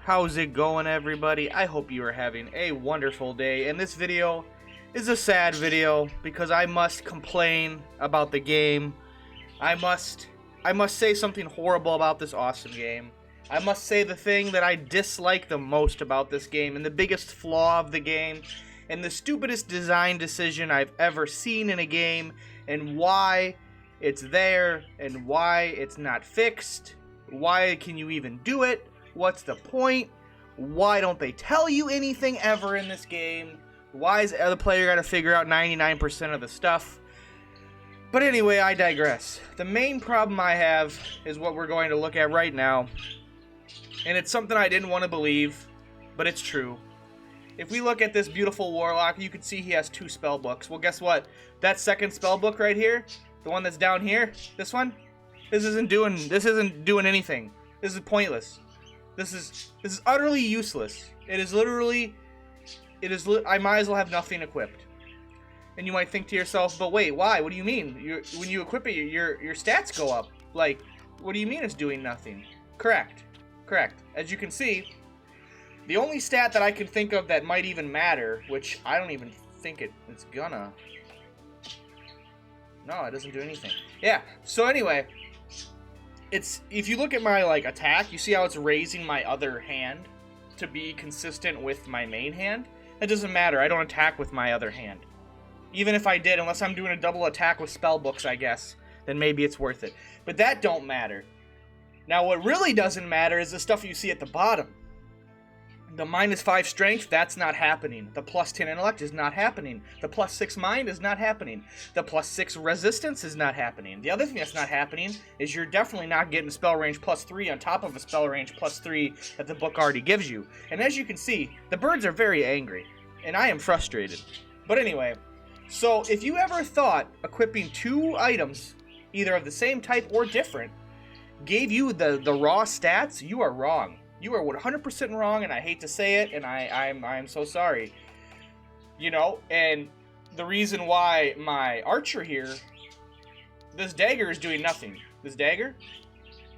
How's it going, everybody? I hope you are having a wonderful day, and this video is a sad video because I must complain about the game. I must say something horrible about this awesome game. I must say the thing that I dislike the most about this game, and the biggest flaw of the game, and the stupidest design decision I've ever seen in a game, and why it's there, and why it's not fixed. Why can you even do it? What's the point? Why don't they tell you anything ever in this game? Why is the other player got to figure out 99% of the stuff? But anyway, I digress. The main problem I have is what we're going to look at right now. And it's something I didn't want to believe, but it's true. If we look at this beautiful warlock, you can see he has 2 spell books. Well, guess what? That second spell book right here, the one that's down here, this one, this isn't doing anything. This is pointless. This is utterly useless. I might as well have nothing equipped. And you might think to yourself, but wait, why? What do you mean? When you equip it, your stats go up. Like, what do you mean it's doing nothing? Correct. As you can see, the only stat that I can think of that might even matter, which I don't even think it's gonna. No, it doesn't do anything. Yeah, so anyway, if you look at my attack, you see how it's raising my other hand to be consistent with my main hand? It doesn't matter. I don't attack with my other hand. Even if I did, unless I'm doing a double attack with spell books, I guess, then maybe it's worth it. But that don't matter. Now, what really doesn't matter is the stuff you see at the bottom. The -5 strength, that's not happening. The +10 intellect is not happening. The +6 mind is not happening. The +6 resistance is not happening. The other thing that's not happening is you're definitely not getting spell range +3 on top of a spell range +3 that the book already gives you. And as you can see, the birds are very angry. And I am frustrated. But anyway, so if you ever thought equipping 2 items, either of the same type or different, gave you the raw stats, you are wrong. You are 100% wrong, and I hate to say it, and I'm so sorry. You know, and the reason why my archer here, this dagger is doing nothing. This dagger?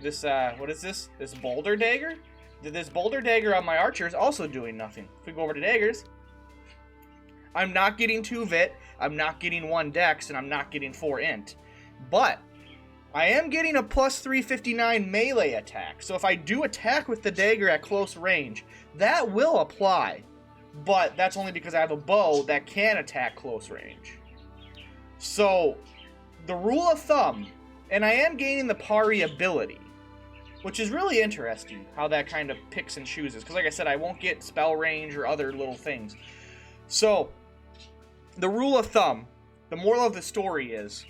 This, what is this? This boulder dagger? This boulder dagger on my archer is also doing nothing. If we go over to daggers, I'm not getting 2 vit, I'm not getting 1 dex, and I'm not getting 4 int. But I am getting a +359 melee attack, so if I do attack with the dagger at close range, that will apply. But that's only because I have a bow that can attack close range. So, the rule of thumb, and I am gaining the pari ability, which is really interesting, how that kind of picks and chooses. Because like I said, I won't get spell range or other little things. So, the rule of thumb, the moral of the story is,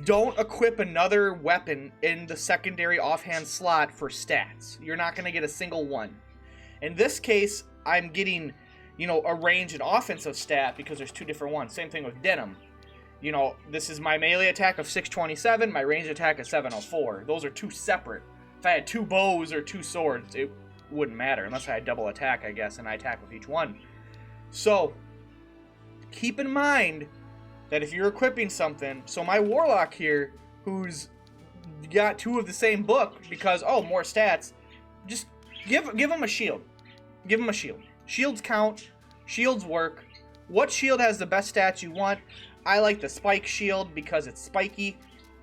don't equip another weapon in the secondary offhand slot for stats. You're not going to get a single one. In this case, I'm getting, a range and offensive stat because there's 2 different ones. Same thing with denim. This is my melee attack of 627, my range attack of 704. Those are 2 separate. If I had 2 bows or 2 swords, it wouldn't matter unless I had double attack, I guess, and I attack with each one. So, keep in mind that if you're equipping something, so my warlock here, who's got 2 of the same book because, more stats, just give him a shield. Give him a shield. Shields count. Shields work. What shield has the best stats you want? I like the spike shield because it's spiky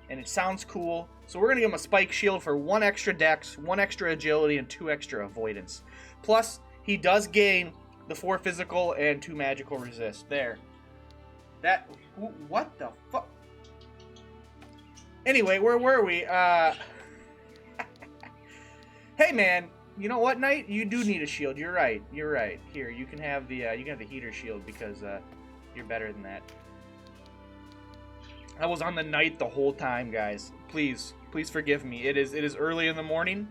and it sounds cool. So we're going to give him a spike shield for 1 extra dex, 1 extra agility, and 2 extra avoidance. Plus, he does gain the 4 physical and 2 magical resist. There. What the fuck? Anyway, where were we? Hey man, you know what, Knight? You do need a shield. You're right. Here, you can have the heater shield because you're better than that. I was on the Knight the whole time, guys. Please forgive me. It is early in the morning.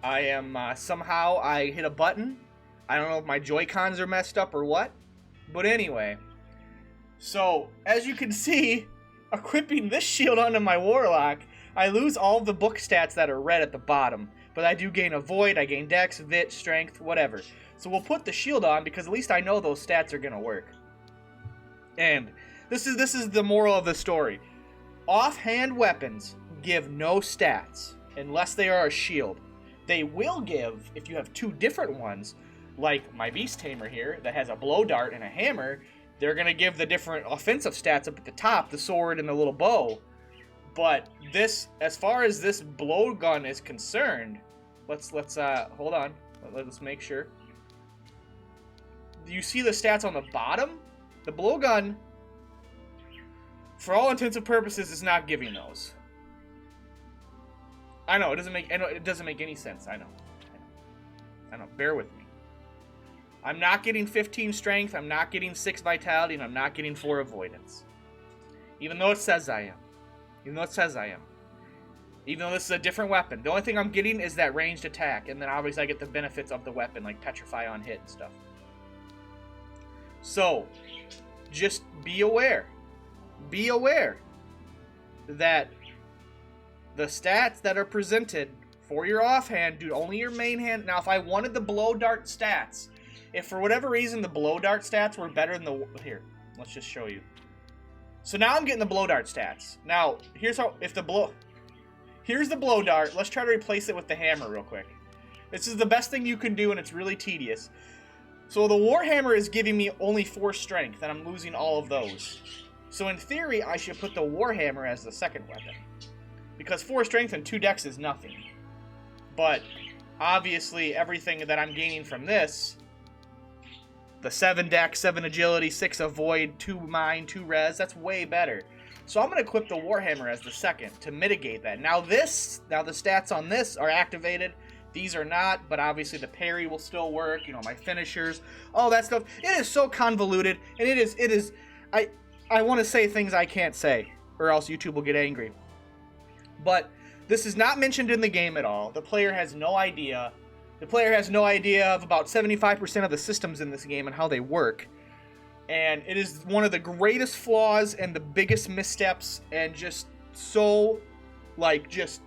I am somehow I hit a button. I don't know if my Joy-Cons are messed up or what. But anyway. So, as you can see, equipping this shield onto my warlock, I lose all of the book stats that are red at the bottom. But I do gain avoid, I gain dex, vit, strength, whatever. So we'll put the shield on because at least I know those stats are going to work. And this is the moral of the story. Offhand weapons give no stats unless they are a shield. They will give, if you have two different ones, like my Beast Tamer here, that has a blow dart and a hammer, they're going to give the different offensive stats up at the top, the sword and the little bow. But this, as far as this blowgun is concerned, let's hold on. Let's make sure. You see the stats on the bottom? The blowgun, for all intents and purposes, is not giving those. I know it doesn't make any sense. I know. Bear with me. I'm not getting 15 strength. I'm not getting 6 vitality, and I'm not getting 4 avoidance. Even though it says I am. Even though this is a different weapon. The only thing I'm getting is that ranged attack, and then obviously I get the benefits of the weapon, like petrify on hit and stuff. So, just be aware. Be aware that the stats that are presented for your offhand do only your main hand. Now, if I wanted the blow dart stats, if for whatever reason the blow dart stats were better than the... Here, let's just show you. So now I'm getting the blow dart stats. Now, here's how... Here's the blow dart. Let's try to replace it with the hammer real quick. This is the best thing you can do, and it's really tedious. So the Warhammer is giving me only 4 strength, and I'm losing all of those. So in theory, I should put the Warhammer as the second weapon. Because 4 strength and 2 dex is nothing. But, obviously, everything that I'm gaining from this... The 7 dex, 7 agility, 6 avoid, 2 mind, 2 res, that's way better. So I'm going to equip the Warhammer as the second to mitigate that. Now the stats on this are activated. These are not, but obviously the parry will still work, you know, my finishers, all that stuff. It is so convoluted, and it is, I want to say things I can't say, or else YouTube will get angry. But this is not mentioned in the game at all. The player has no idea. The player has no idea of about 75% of the systems in this game and how they work. And it is one of the greatest flaws and the biggest missteps, and just so, like, just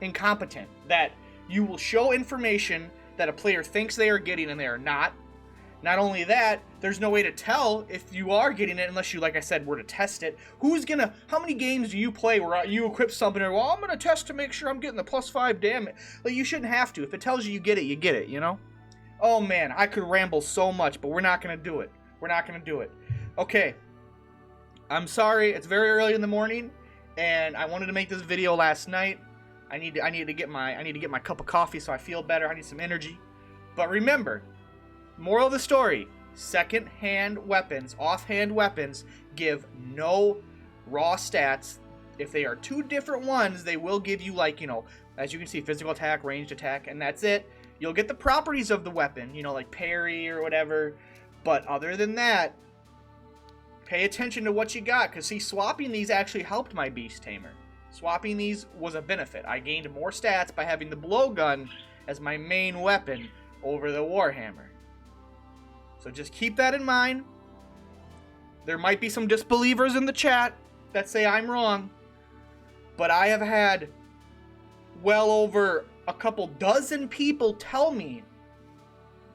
incompetent that you will show information that a player thinks they are getting and they are not. Not only that, there's no way to tell if you are getting it unless you, like I said, were to test it. How many games do you play where you equip something and, well, I'm going to test to make sure I'm getting the +5 damage. Like, you shouldn't have to. If it tells you you get it, you know? Oh, man, I could ramble so much, but we're not going to do it. We're not going to do it. Okay. I'm sorry. It's very early in the morning, and I wanted to make this video last night. I need to get my cup of coffee so I feel better. I need some energy. But remember, moral of the story, second-hand weapons, offhand weapons, give no raw stats. If they are 2 different ones, they will give you, like, you know, as you can see, physical attack, ranged attack, and that's it. You'll get the properties of the weapon, you know, like parry or whatever. But other than that, pay attention to what you got, because see, swapping these actually helped my Beast Tamer. Swapping these was a benefit. I gained more stats by having the blowgun as my main weapon over the Warhammer. So just keep that in mind. There might be some disbelievers in the chat that say I'm wrong, but I have had well over a couple dozen people tell me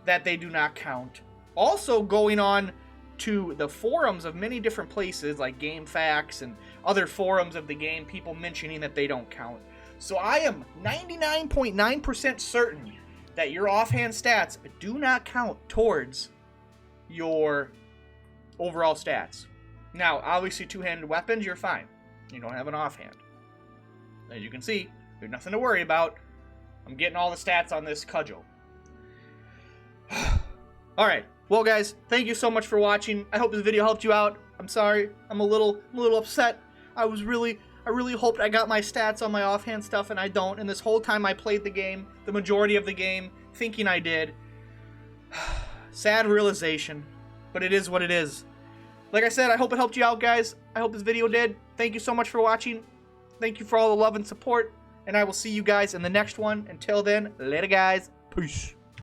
that they do not count. Also going on to the forums of many different places like GameFAQs and other forums of the game, people mentioning that they don't count. So I am 99.9% certain that your offhand stats do not count towards your overall stats. Now, obviously, 2-handed weapons, you're fine. You don't have an offhand. As you can see, there's nothing to worry about. I'm getting all the stats on this cudgel. Alright, well guys, thank you so much for watching. I hope this video helped you out. I'm sorry, I'm a little upset. I really hoped I got my stats on my offhand stuff, and I don't. And this whole time I played the game, the majority of the game, thinking I did. Sad realization, but it is what it is. Like I said, I hope it helped you out, guys. I hope this video did. Thank you so much for watching. Thank you for all the love and support, and I will see you guys in the next one. Until then, later, guys. Peace.